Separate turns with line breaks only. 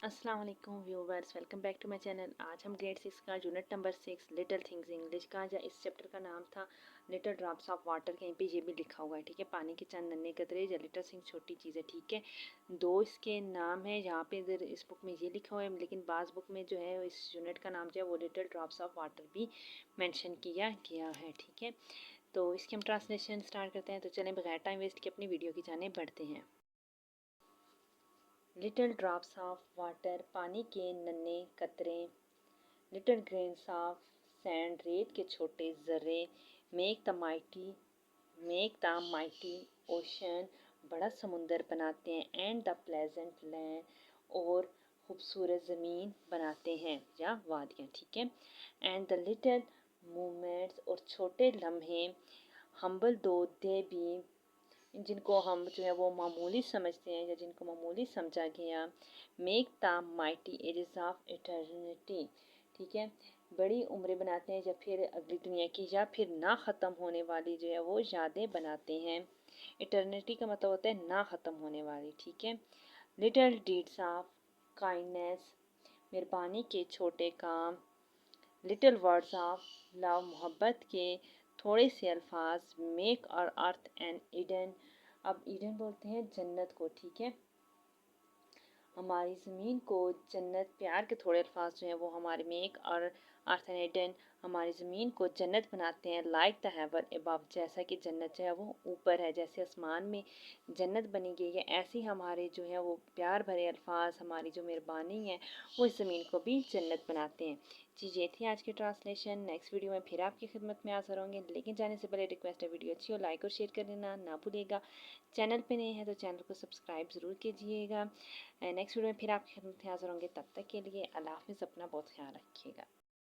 अस्सलाम वालेकुम viewers, welcome back to my channel. आज हम ग्रेड 6 का unit number 6 little things English का या इस चैप्टर का नाम था लिटिल ड्रॉप्स ऑफ वाटर। कहीं पे ये भी लिखा हुआ है, ठीक है, पानी के चंद नन्हे कतरे या लिटिल थिंग्स छोटी चीज़ें, ठीक है। दो इसके नाम है, यहाँ पे इधर इस बुक में ये लिखा हुआ है, लेकिन बाज़ बुक में जो है इस यूनिट का नाम जो है वो लिटिल ड्रॉप्स ऑफ वाटर भी मैंशन किया गया है, ठीक है। तो इसकी हम ट्रांसलेशन स्टार्ट करते हैं। तो चलें बगैर टाइम वेस्ट के अपनी वीडियो की जाने बढ़ते हैं। लिटिल ड्रॉप्स ऑफ वाटर, पानी के नन्हे कतरे। लिटिल ग्रेन्स ऑफ सैंड, रेत के छोटे ज़र्रे। मेक द माइटी ओशन, बड़ा समुंदर बनाते हैं। एंड द प्लेजेंट लैंड, और खूबसूरत ज़मीन बनाते हैं या वादियाँ, ठीक है। एंड द लिटिल मूवमेंट्स, और छोटे लम्हे। हम्बल दो दे बी, जिनको हम जो है वो मामूली समझते हैं या जिनको मामूली समझा गया। Make the mighty ages of eternity, ठीक है, बड़ी उम्रें बनाते हैं या फिर अगली दुनिया की या फिर ना ख़त्म होने वाली जो है वो यादें बनाते हैं। इटर्निटी का मतलब होता है ना ख़त्म होने वाली, ठीक है। लिटिल डीड्स ऑफ काइंडनेस, मेहरबानी के छोटे काम। लिटिल वर्ड्स ऑफ लव, मोहब्बत के थोड़े से अल्फाज। मेक और अर्थ एंड ईडन, अब ईडन बोलते हैं जन्नत को, ठीक है। हमारी ज़मीन को जन्नत, प्यार के थोड़े अल्फाज जो हैं वो हमारे मेक और अर्थ एंड ईडन हमारी ज़मीन को जन्नत बनाते हैं। लाइक द हेवन अबव, जैसा कि जन्नत जो है वो ऊपर है, जैसे आसमान में जन्नत बनी गई है, ऐसे हमारे जो है वो प्यार भरे अल्फाज, हमारी जो मेहरबानी है वो इस ज़मीन को भी जन्नत बनाते हैं। जी, ये थी आज की ट्रांसलेशन। नेक्स्ट वीडियो में फिर आपकी खिदमत में हाज़िर होंगे, लेकिन जाने से पहले रिक्वेस्ट है, वीडियो अच्छी हो लाइक और शेयर कर देना ना भूलिएगा। चैनल पे नए हैं तो चैनल को सब्सक्राइब ज़रूर कीजिएगा। नेक्स्ट वीडियो में फिर आपकी खिदमत में हाज़िर होंगे, तब तक के लिए अल्लाह हाफ़िज़, अपना बहुत ख्याल रखिएगा।